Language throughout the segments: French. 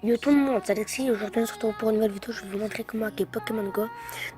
Yo tout le monde, c'est Alexis. Aujourd'hui, on se retrouve pour une nouvelle vidéo. Je vais vous montrer comment hacker Pokémon Go.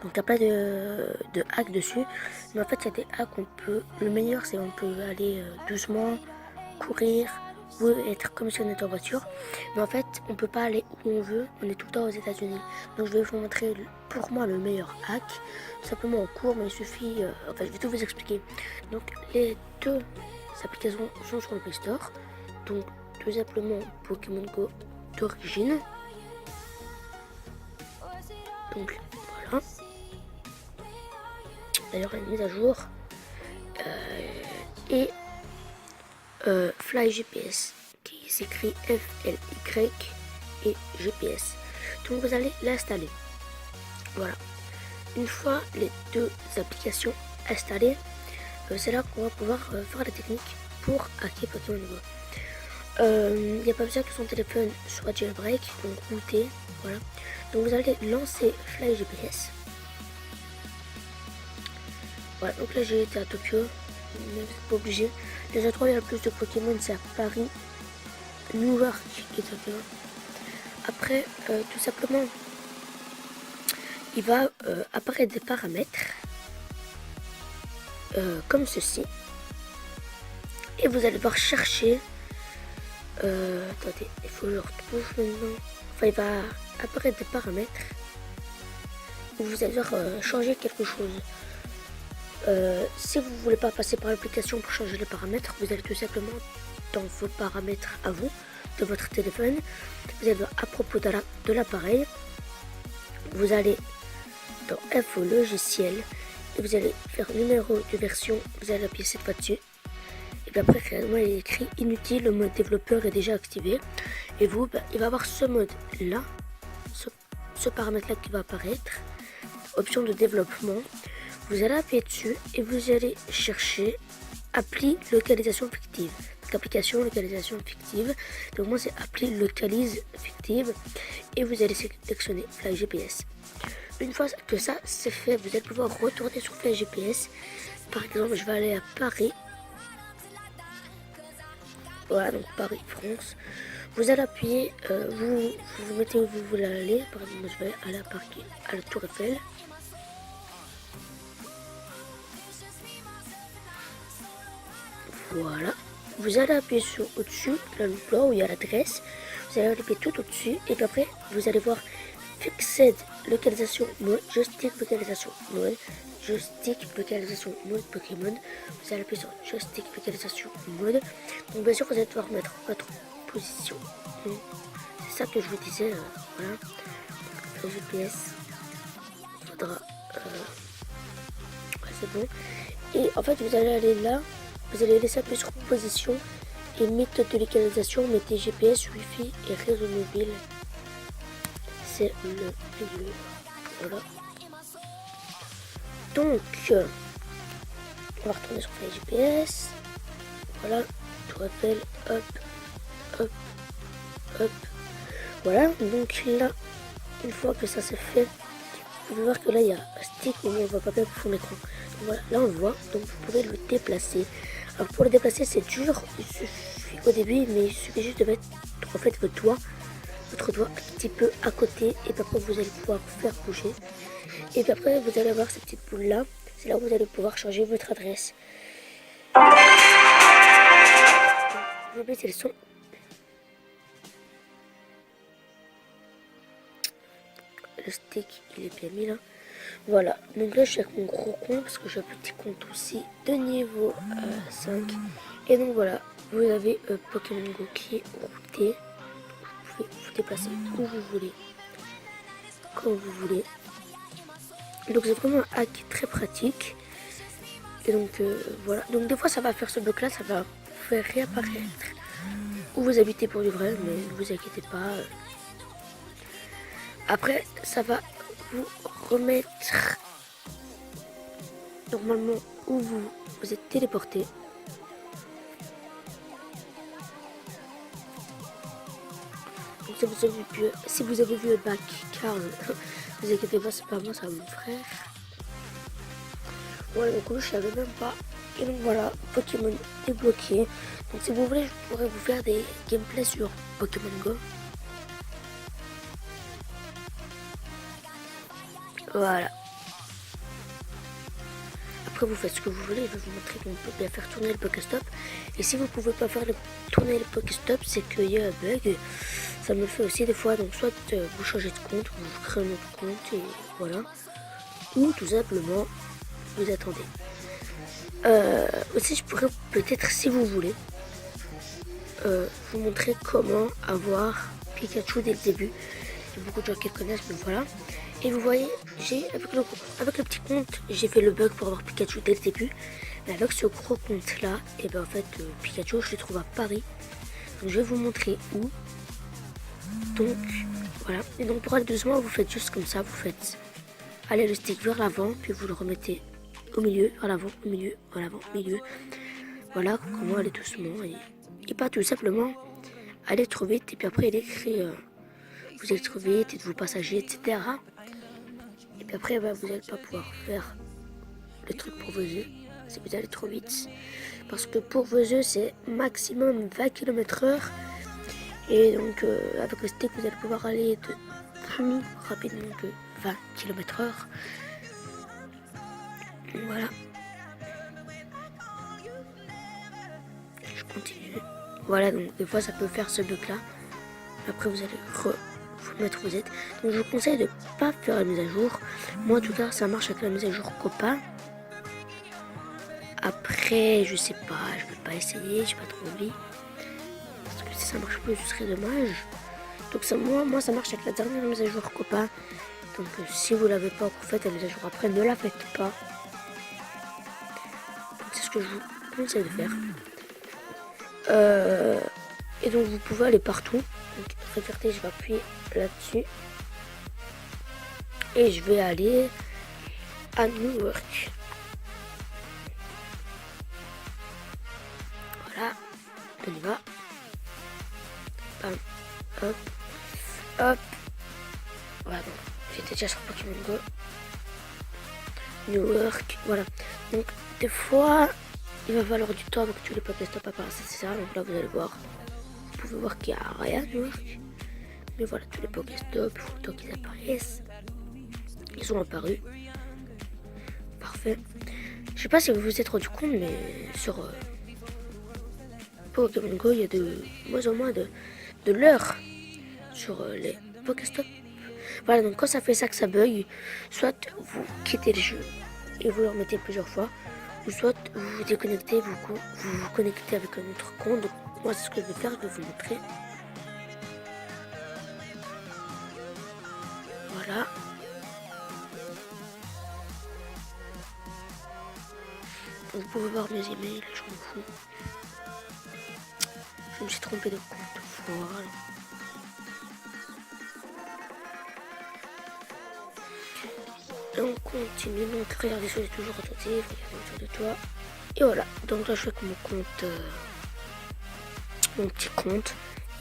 Donc, il y a plein de hacks dessus. Mais en fait, il y a des hacks, on peut. Le meilleur, c'est on peut aller doucement, courir ou être comme si on était en voiture. Mais en fait, on peut pas aller où on veut. On est tout le temps aux États-Unis. Donc, je vais vous montrer pour moi le meilleur hack. Tout simplement, on court, mais il suffit. Enfin, je vais tout vous expliquer. Donc, les deux applications sont sur le Play Store. Donc, tout simplement, Pokémon Go d'origine. Donc voilà. D'ailleurs, elle est mise à jour. Et Fly GPS qui s'écrit FLY et GPS. Donc vous allez l'installer. Voilà. Une fois les deux applications installées, c'est là qu'on va pouvoir faire la technique pour hacker Pokémon Go. Il n'y a pas besoin que son téléphone soit jailbreak, donc routé, voilà. Donc vous allez lancer Fly GPS. Voilà, donc là j'ai été à Tokyo, mais vous n'êtes pas obligé. Les endroits où il y a le plus de Pokémon, c'est à Paris, New York et Tokyo. Après, tout simplement, il va apparaître des paramètres comme ceci. Et vous allez devoir chercher. Attendez, il faut que je retrouve maintenant. Enfin, il va apparaître des paramètres où vous allez devoir changer quelque chose. Si vous ne voulez pas passer par l'application pour changer les paramètres, vous allez tout simplement dans vos paramètres à vous, de votre téléphone. Vous allez à propos de l'appareil, vous allez dans Info logiciel et vous allez faire numéro de version, vous allez appuyer cette fois dessus. Et puis après, il est écrit inutile, le mode développeur est déjà activé. Et vous, il va y avoir ce mode là, ce paramètre là qui va apparaître, option de développement. Vous allez appuyer dessus et vous allez chercher appli localisation fictive. Donc application localisation fictive. Donc moi c'est appli localise fictive et vous allez sélectionner Fly GPS. Une fois que ça c'est fait, vous allez pouvoir retourner sur Fly GPS. Par exemple, je vais aller à Paris. Voilà, donc Paris, France. Vous allez appuyer, vous mettez où vous voulez aller. Par exemple, je vais aller à Paris, à la Tour Eiffel. Voilà, vous allez appuyer sur au-dessus, là où il y a l'adresse, vous allez appuyer tout au-dessus et puis après vous allez voir Fixed localisation mode, joystick localisation mode, joystick localisation mode Pokémon. Vous allez appuyer sur joystick localisation mode. Donc bien sûr vous allez devoir mettre votre position. C'est ça que je vous disais, voilà. Le GPS, faudra, c'est bon. Et en fait vous allez aller là. Vous allez laisser appuyer sur position et méthode de localisation, mettez GPS, Wi-Fi et réseau mobile. C'est le milieu. Voilà. Donc, on va retourner sur Fly GPS. Voilà, Tour Eiffel, hop, hop, hop. Voilà, donc là, une fois que ça c'est fait, vous pouvez voir que là il y a un stick où on ne voit pas bien pour son écran. Donc voilà, là on le voit, donc vous pouvez le déplacer. Alors pour le déplacer c'est dur, il suffit au début, mais il suffit juste de mettre en fait votre doigt un petit peu à côté et puis après vous allez pouvoir faire bouger. Et puis après vous allez avoir cette petite boule là, c'est là où vous allez pouvoir changer votre adresse. Vous baissez le son. Le stick il est bien mis là. Voilà, donc là je suis avec mon gros compte parce que j'ai un petit compte aussi de niveau 5. Et donc voilà, vous avez Pokémon Go qui est routé. Vous pouvez vous déplacer où vous voulez, quand vous voulez. Donc c'est vraiment un hack très pratique. Et donc voilà, donc des fois ça va faire ce bloc là, ça va vous faire réapparaître où vous habitez pour du vrai, mais ne vous inquiétez pas. Après ça va vous remettre normalement où vous êtes téléporté. Donc si vous avez vu le bac Carl, vous inquiétez pas, c'est pas moi, c'est mon frère. Voilà, donc je savais même pas. Et donc voilà, Pokémon débloqué. Donc si vous voulez, je pourrais vous faire des gameplays sur Pokémon Go. Voilà. Après vous faites ce que vous voulez, il va vous montrer qu'on peut bien faire tourner le Pokéstop. Et si vous ne pouvez pas faire tourner le Pokéstop, c'est qu'il y a un bug. Ça me le fait aussi des fois, donc soit vous changez de compte, vous créez un autre compte et voilà. Ou tout simplement vous attendez. Aussi je pourrais peut-être, si vous voulez, vous montrer comment avoir Pikachu dès le début. Il y a beaucoup de gens qui le connaissent, mais voilà. Et vous voyez, avec le petit compte, j'ai fait le bug pour avoir Pikachu dès le début. Mais avec ce gros compte là, et ben en fait Pikachu je le trouve à Paris. Donc je vais vous montrer où. Donc voilà. Et donc pour aller doucement, vous faites juste comme ça, vous faites aller le stick vers l'avant, puis vous le remettez au milieu, à l'avant, au milieu, à l'avant, au milieu. Voilà comment aller doucement et pas tout simplement aller trop vite. Et puis après il écrit vous allez trop vite, êtes-vous passager, etc. Et puis après bah, vous n'allez pas pouvoir faire le truc pour vos œufs si vous allez trop vite. Parce que pour vos œufs c'est maximum 20 km/h. Et donc avec le stick vous allez pouvoir aller de plus rapidement que 20 km/h. Voilà. Je continue. Voilà, donc des fois ça peut faire ce bug là. Après vous allez vous mettre où vous êtes. Donc je vous conseille de ne pas faire la mise à jour. Moi en tout cas ça marche avec la mise à jour copain. Après je sais pas, je vais pas essayer, j'ai pas trop envie. Parce que si ça marche plus ce serait dommage. Donc ça, moi ça marche avec la dernière mise à jour copain. Donc si vous l'avez pas, vous faites la mise à jour après, ne la faites pas. Donc c'est ce que je vous conseille de faire. Et donc vous pouvez aller partout. Donc regardez, je vais appuyer là-dessus. Et je vais aller à New York. Voilà, on y va. Bam, hop, hop. Voilà, donc j'étais déjà sur Pokémon Go. New York, voilà. Donc des fois, il va falloir du temps avec tous les Pokéstop apparaissent, c'est ça. Donc là vous allez voir, vous pouvez voir qu'il n'y a rien à New York. Mais voilà, tous les Pokéstop, il faut le temps qu'ils apparaissent. Ils sont apparus. Parfait. Je sais pas si vous vous êtes rendu compte, mais sur Pokémon Go, il y a de moins en moins de l'heure sur les Pokéstop. Voilà, donc quand ça fait ça que ça bug, soit vous quittez le jeu et vous le remettez plusieurs fois, ou soit vous vous déconnectez, vous vous connectez avec un autre compte. Donc moi c'est ce que je vais faire, je vais vous montrer. Voilà. Vous pouvez voir mes emails, je m'en fous. Je me suis trompé de compte. Voilà. Et on continue. Donc regardez, soyez toujours attentif, regardez autour de toi. Et voilà. Donc là je fais mon compte, mon petit compte.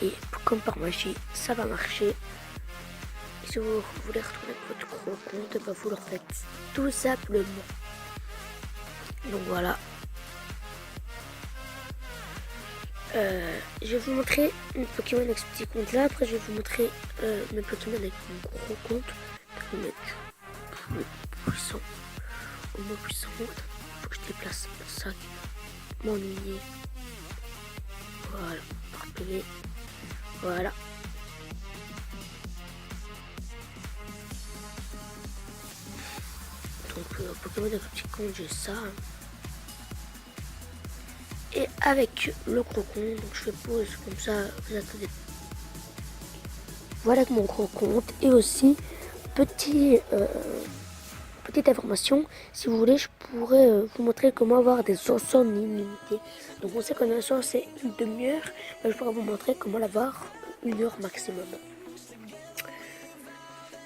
Et comme par magie, ça va marcher. Et si vous voulez retrouver votre gros compte, bah, vous le refaites tout simplement. Donc voilà. Je vais vous montrer mes Pokémon avec ce petit compte là. Après je vais vous montrer mes Pokémon avec mon gros compte. Pour mettre plus puissant. Au moins puissant. Faut que je déplace mon sac. M'ennuyer. Voilà. Parfait. Voilà. Donc Pokémon avec un petit compte, j'ai ça. Et avec le gros compte, donc je fais pause comme ça, vous attendez. Voilà mon gros compte. Et aussi, petite information, si vous voulez, je pourrais vous montrer comment avoir des encens illimités. Donc on sait qu'un encens c'est une demi-heure, mais je pourrais vous montrer comment l'avoir 1 heure maximum.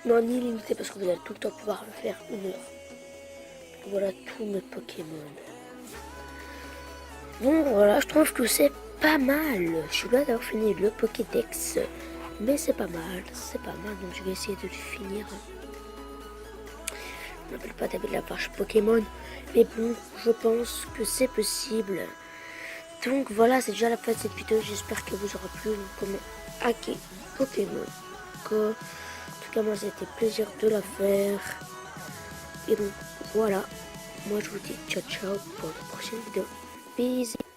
Non, ni illimité parce que vous allez tout le temps pouvoir le faire 1 heure. Voilà tous mes Pokémon. Bon voilà, je trouve que c'est pas mal. Je suis loin d'avoir fini le Pokédex, mais c'est pas mal, donc je vais essayer de le finir. Je m'appelle pas David la page Pokémon, mais bon, je pense que c'est possible. Donc voilà, c'est déjà la fin de cette vidéo, j'espère que vous aura plu. Donc, comment hacker Pokémon Go. En tout cas, moi, c'était plaisir de la faire. Et donc voilà, moi je vous dis ciao ciao pour la prochaine vidéo. Bisous.